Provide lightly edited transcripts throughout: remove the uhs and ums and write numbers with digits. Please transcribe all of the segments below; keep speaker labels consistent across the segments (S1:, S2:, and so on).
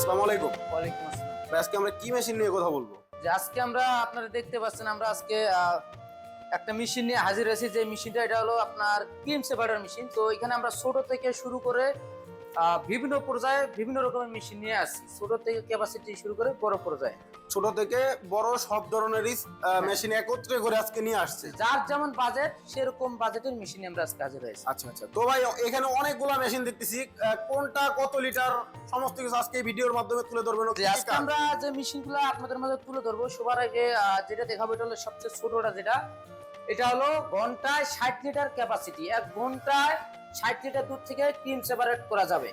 S1: আসসালামু আলাইকুম।
S2: ওয়ালাইকুম আসসালাম।
S1: ভাই আজকে আমরা কি মেশিন নিয়ে কথা বলবো?
S2: আজকে আমরা আপনারা দেখতে পাচ্ছেন আমরা আজকে একটা মেশিন নিয়ে হাজির হয়েছি। যে মেশিনটা এটা হলো আপনার ক্রিম সেপারেটর মেশিন। তো এখানে আমরা ছোট থেকে শুরু করে বিভিন্ন পর্যায়ে বিভিন্ন রকমের মেশিন নিয়ে আসছি, ছোট থেকে ক্যাপাসিটি শুরু করে বড় পর্যায়ে।
S1: ছোট থেকে বড় সব ধরনেরই মেশিন একত্রে করে আজকে নিয়ে আসছে।
S2: যার যেমন বাজেট সেরকম বাজেটের মেশিন আমরা আজকে হাজির হয়েছি।
S1: আচ্ছা আচ্ছা, তো ভাই এখানে অনেকগুলা মেশিন দেখতেছি, কোনটা কত লিটার সমস্ত কিছু আজকে এই ভিডিওর মাধ্যমে তুলে ধরবেন।
S2: আজকে আমরা যে মেশিনগুলো আপনাদের মাঝে তুলে ধরবো, সবার আগে যেটা দেখাবো এটা হলো সবচেয়ে ছোটটা, যেটা এটা হলো ঘন্টায় 60 লিটার ক্যাপাসিটি। এক ঘন্টায় 60 লিটার দুধ থেকে ক্রিম সেপারেট করা যাবে।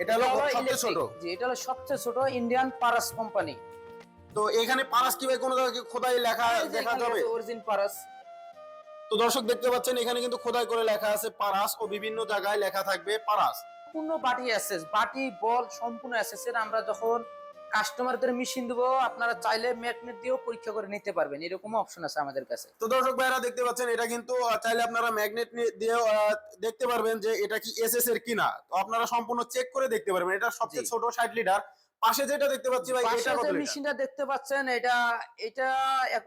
S1: এটা হলো সবচেয়ে ছোট।
S2: জি, এটা হলো সবচেয়ে ছোট, ইন্ডিয়ান পারাস কোম্পানি।
S1: তো এখানে পারাস কি ভাই কোনো জায়গায় খোদাই লেখা দেখা যাবে?
S2: অরিজিন পারাস।
S1: তো দর্শক দেখতে পাচ্ছেন এখানে কিন্তু খোদাই করে লেখা আছে পারাস, ও বিভিন্ন জায়গায় লেখা থাকবে পারাস।
S2: সম্পূর্ণ বাটি অ্যাসেস, বাটি বল সম্পূর্ণ অ্যাসেসের। আমরা যখন কাস্টমারদের মেশিন দেবো, আপনারা চাইলে ম্যাগনেট দিয়েও পরীক্ষা করে নিতে পারবেন, এরকম অপশন আছে আমাদের কাছে।
S1: তো দর্শক ভাইরা দেখতে পাচ্ছেন এটা কিন্তু চাইলে আপনারা ম্যাগনেট দিয়েও দেখতে পারবেন যে এটা কি এসএস এর কিনা। তো আপনারা সম্পূর্ণ চেক করে দেখতে পারবেন। এটা সবচেয়ে ছোট 60 লিটার। পাশে যেটা দেখতে পাচ্ছি ভাই, এটা কত লিটার?
S2: মেশিনটা দেখতে পাচ্ছেন এটা এটা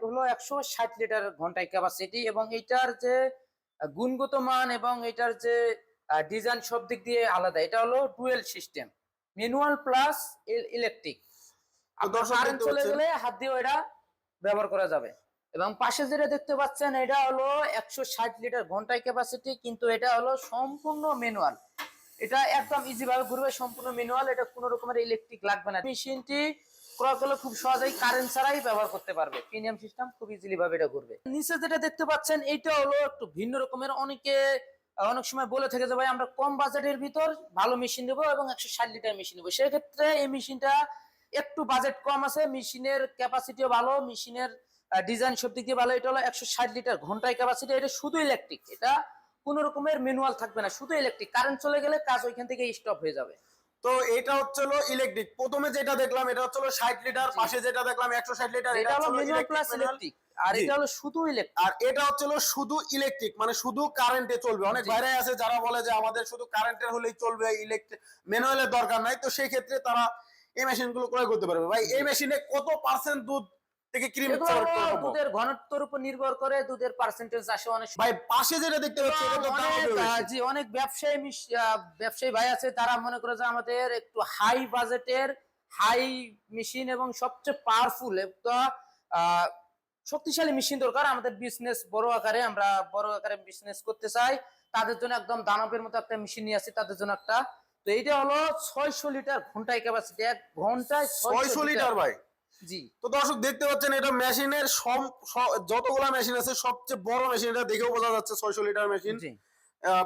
S2: হলো 160 লিটার ঘন্টায় ক্যাপাসিটি। এবং এটার যে গুণগত মান এবং এটার যে ডিজাইন সব দিক দিয়ে আলাদা। এটা হলো dual system, manual plus electric. Current চলে গেলে হাত দিয়ে এটা ব্যবহার করা যাবে। এবং পাশে যেটা দেখতে পাচ্ছেন এটা হলো 160 লিটার ঘন্টায় ক্যাপাসিটি, কিন্তু এটা হলো সম্পূর্ণ ম্যানুয়াল। এটা একদম ইজি ভাবে ঘুরবে, সম্পূর্ণ ম্যানুয়াল। এটা কোনো রকমের ইলেকট্রিক লাগবে না। মেশিনটি ক্রয় করলে খুব সহজেই কারেন্ট ছাড়াই ব্যবহার করতে পারবে। প্রিমিয়াম সিস্টেম, খুব ইজিলি ভাবে এটা ঘুরবে। নিচে যেটা দেখতে পাচ্ছেন এটা হলো একটু ভিন্ন রকমের। অনেক সময় বলে থাকে যে ভাই আমরা কম বাজেটের ভিতর ভালো মেশিন নেবো এবং 160 লিটার মেশিন নেবো। সেক্ষেত্রে এই মেশিনটা একটু বাজেট কম আছে, মেশিনের ক্যাপাসিটিও ভালো, মেশিনের ডিজাইন সব দিক দিয়ে ভালো। এটা হলো 160 লিটার ঘন্টায় ক্যাপাসিটি। এটা শুধু ইলেকট্রিক, এটা কোন রকমের ম্যানুয়াল থাকবে না, শুধু ইলেকট্রিক। কারেন্ট চলে গেলে কাজ ওইখান থেকে স্টপ হয়ে যাবে।
S1: তো এটা হচ্ছে হলো ইলেকট্রিক। প্রথমে যেটা দেখলাম এটা হচ্ছে হলো 60 লিটার, পাশে যেটা দেখলাম 160 লিটার,
S2: এটা হলো ম্যানুয়াল প্লাস ইলেকট্রিক। আর এটা হলো শুধু ইলেকট্রিক।
S1: আর এটা হচ্ছে হলো শুধু ইলেকট্রিক, মানে শুধু কারেন্টে চলবে। অনেক ভাইরাই আছে যারা বলে যে আমাদের শুধু কারেন্টের হলেই চলবে, ইলেকট্রিক ম্যানুয়ালের দরকার নাই। তো সেই ক্ষেত্রে তারা এই মেশিনগুলো ক্রয় করতে পারবে। ভাই এই মেশিনে কত পার্সেন্ট দুধ থেকে ক্রিম সেপারেট করা হবে?
S2: দুধের ঘনত্বের উপর নির্ভর করে দুধের পার্সেন্টেজ আসে অনেক।
S1: ভাই পাশে যেটা দেখতে পাচ্ছি এটা তো দাম বেশি।
S2: জি, অনেক ব্যবসায়ী ভাই আছে তারা মনে করে যে আমাদের একটু হাই বাজেটের হাই মেশিন এবং সবচেয়ে পাওয়ারফুল একটা শক্তিশালী মেশিন দরকার। আমাদের বিজনেস বড় আকারে, আমরা বড় আকারে বিজনেস করতে চাই, তাদের জন্য একদম দানবের মতো একটা মেশিন নিয়ে আসি তাদের জন্য একটা। তো এইটা হলো 600 লিটার ঘন্টায় ক্যাপাসিটি। এক ঘন্টায়
S1: 600 লিটার ভাই।
S2: জি।
S1: তো দর্শক দেখতে পাচ্ছেন এটা মেশিনের যতগুলা মেশিন আছে সবচেয়ে বড় মেশিন। এটা দেখেও বোঝা যাচ্ছে 600 লিটার মেশিন।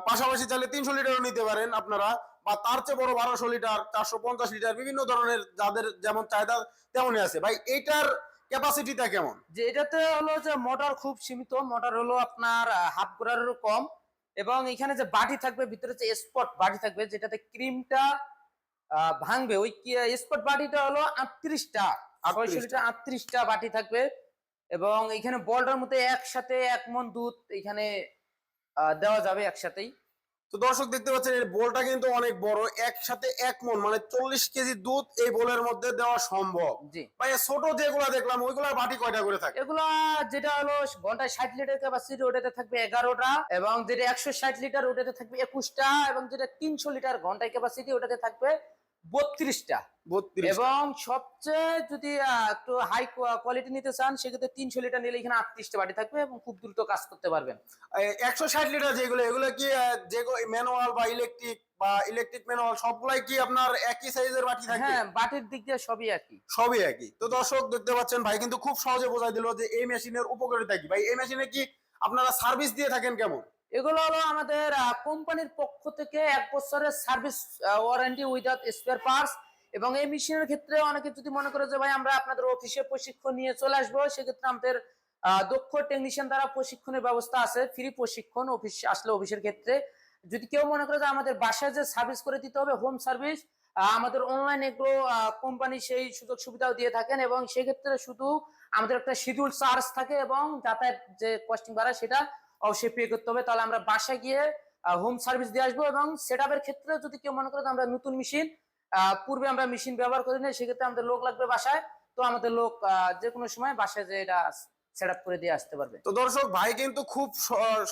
S1: পাশাপাশি চাইলে 300 লিটারও নিতে পারেন আপনারা, বা তার চেয়ে বড় 1200 লিটার, 450 লিটার, বিভিন্ন ধরনের যাদের যেমন চাহিদা তেমনই আছে। ভাই এটার ক্যাপাসিটিটা কেমন?
S2: যে এটাতে হলো যে মোটর খুব সীমিত, মোটর হলো আপনার হাফ গোড়ারেরও কম। এবং এখানে যে বাটি থাকবে ভিতরে যে স্পট বাটি থাকবে যেটাতে ক্রিমটা ভাঙবে, ওই স্পট বাটিটা হলো 38টা, 600 লিটার 38টা বাটি থাকবে। এবং এখানে বলটার মধ্যে একসাথে 1 মণ দুধ এখানে দেওয়া যাবে একসাথেই।
S1: তো দর্শক দেখতে পাচ্ছেন এই বোলটা কিন্তু অনেক বড়, একসাথে 1 মণ মানে 40 কেজি দুধ এই বোলের মধ্যে দেওয়া সম্ভব।
S2: জি
S1: ভাই ছোট যেগুলা দেখলাম ওইগুলার বাটি কয়টা করে থাকে?
S2: এগুলা যেটা হলো ঘন্টায় 60 লিটার ক্যাপাসিটি ওটাতে থাকবে 11টা, এবং যেটা 160 লিটার ওটাতে থাকবে 21টা, এবং যেটা 300 লিটার ঘন্টায় ক্যাপাসিটি ওটাতে থাকবে 32টা। এবং সবচেয়ে যদি একটু হাই কোয়ালিটি নিতে চান সেক্ষেত্রে 300 লিটার নিলে এখানে 38টা বাটি থাকবে এবং খুব দ্রুত কাজ করতে পারবেন।
S1: 160 লিটার যেগুলো, এগুলো কি যেগুলো ম্যানুয়াল বা ইলেকট্রিক বা ইলেকট্রিক ম্যানুয়াল সবগুলাই কি আপনার একই সাইজের বাটি থাকে?
S2: হ্যাঁ, বাটির দিক দিয়ে সবই একই,
S1: সবই একই। তো দর্শক দেখতে পাচ্ছেন ভাই কিন্তু খুব সহজে বোঝাই দিল যে এই মেশিনের উপকারিতা কি। ভাই এই মেশিনে কি আপনারা সার্ভিস দিয়ে থাকেন কেমন?
S2: এগুলো হলো আমাদের কোম্পানির পক্ষ থেকে 1 বছরের service warranty without spare parts. এবং এই মেশিনের ক্ষেত্রে অনেকে যদি মনে করে যে ভাই আমরা আপনাদের অফিসে প্রশিক্ষণ নিয়ে চলে আসবো, সেক্ষেত্রে আমাদের দক্ষ টেকনিশিয়ান দ্বারা প্রশিক্ষণের ব্যবস্থা আছে, ফ্রি প্রশিক্ষণ অফিস আসলে অফিসের ক্ষেত্রে। যদি কেউ মনে করে যে আমাদের বাসায় যে সার্ভিস করে দিতে হবে হোম সার্ভিস, আমাদের অনলাইন এগুলো কোম্পানি সেই সুযোগ সুবিধাও দিয়ে থাকেন। এবং সেক্ষেত্রে শুধু আমাদের একটা শিডিউল চার্জ থাকে এবং যাতায়াত যে কস্টিং ভাড়া সেটা অবশ্যই পে করতে হবে। তাহলে আমরা বাসায় গিয়ে হোম সার্ভিস দিয়ে আসবো। এবং সেটআপের ক্ষেত্রে যদি কেউ মনে করে আমরা নতুন মেশিন পূর্বে আমরা মেশিন ব্যবহার করি না, সেক্ষেত্রে আমাদের লোক লাগবে বাসায়। তো আমাদের লোক যে কোনো সময় বাসায় যে এটা সেট আপ করে দিয়ে আসতে পারবে।
S1: তো দর্শক ভাই কিন্তু খুব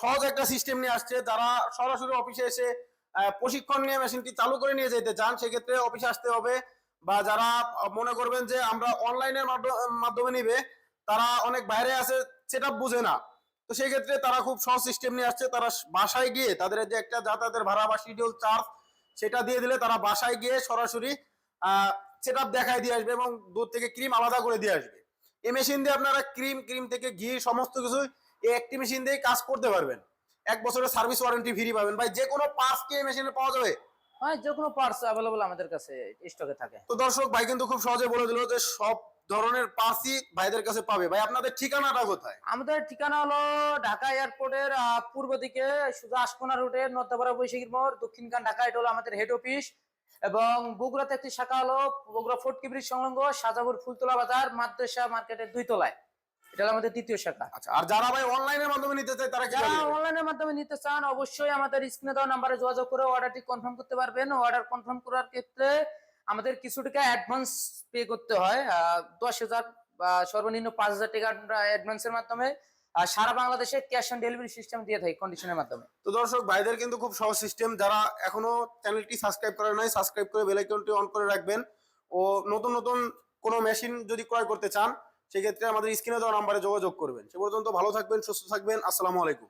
S1: সহজ একটা সিস্টেম নিয়ে আসছে। যারা সরাসরি অফিসে এসে প্রশিক্ষণ নিয়ে মেশিনটি চালু করে নিয়ে যেতে চান সেক্ষেত্রে অফিসে আসতে হবে, বা যারা মনে করবেন যে আমরা অনলাইনের মাধ্যমে নিবে, তারা অনেক বাইরে আছে, সেটা বুঝে না, তো সেই ক্ষেত্রে তারা খুব সহজ সিস্টেম নিয়ে আসছে। তারা বাসায় গিয়ে তাদের যে একটা যাতায়াতের ভাড়া বা শিডিউল চার্জ সেটা দিয়ে দিলে তারা বাসায় গিয়ে সরাসরি সেট আপ দেখায় দিয়ে আসবে এবং দুধ থেকে ক্রিম আলাদা করে দিয়ে আসবে। এই মেশিন দিয়ে আপনারা ক্রিম থেকে ঘি সমস্ত কিছু এই একটি মেশিন দিয়ে কাজ করতে পারবেন। 1 বছরের সার্ভিস ওয়ারেন্টি ফ্রি পাবেন। ভাই যে কোনো পার্টস কি এই মেশিনে পাওয়া যাবে?
S2: হ্যাঁ, যে কোনো পার্টস অ্যাভেলেবল আমাদের কাছে স্টকে থাকে।
S1: তো দর্শক ভাই কিন্তু খুব সহজে বলে দিল যে সব ধরনের পার্টসই ভাইদের কাছে পাবে। ভাই আপনাদের ঠিকানাটা কোথায়?
S2: আমাদের ঠিকানা হলো ঢাকা এয়ারপোর্টের পূর্ব দিকে সোজা আশকোনা রুটে নর্দাপাড়া বৈশাখীর মোড়, দক্ষিণখান ঢাকা। এটা হলো আমাদের হেড অফিস। এবং বগুড়াতে একটি শাখা হলো বগুড়া ফোর্ট ব্রিজ সংলগ্ন সাজাপুর ফুলতলা বাজার মাদ্রাসা মার্কেটের 2 তলায়। এটা হলো আমাদের দ্বিতীয় শাখা।
S1: আচ্ছা, আর যারা ভাই অনলাইনের মাধ্যমে নিতে চায় তারা কি
S2: যারা
S1: করবে?
S2: অনলাইনের মাধ্যমে নিতে চান অবশ্যই আমাদের স্ক্রিনে দেওয়া নাম্বারে যোগাযোগ করে অর্ডারটি কনফার্ম করতে পারবেন। অর্ডার কনফার্ম করার ক্ষেত্রে আমাদের কিছু টাকা অ্যাডভান্স পে করতে হয়, 10,000 বা সর্বনিম্ন 5,000 টাকা আমরা অ্যাডভান্সের মাধ্যমে সারা বাংলাদেশে ক্যাশ অন ডেলিভারি সিস্টেম দিয়ে থাকি কন্ডিশনের মাধ্যমে।
S1: তো দর্শক ভাইদের কিন্তু খুব সহজ সিস্টেম। যারা এখনো চ্যানেলটি সাবস্ক্রাইব করে নাই, সাবস্ক্রাইব করে বেল আইকনটি অন করে রাখবেন। ও নতুন নতুন কোনো মেশিন যদি ক্রয় করতে চান সেক্ষেত্রে আমাদের স্ক্রিনে দেওয়া নাম্বারে যোগাযোগ করবেন। সে পর্যন্ত ভালো থাকবেন, সুস্থ থাকবেন। আসসালামু আলাইকুম।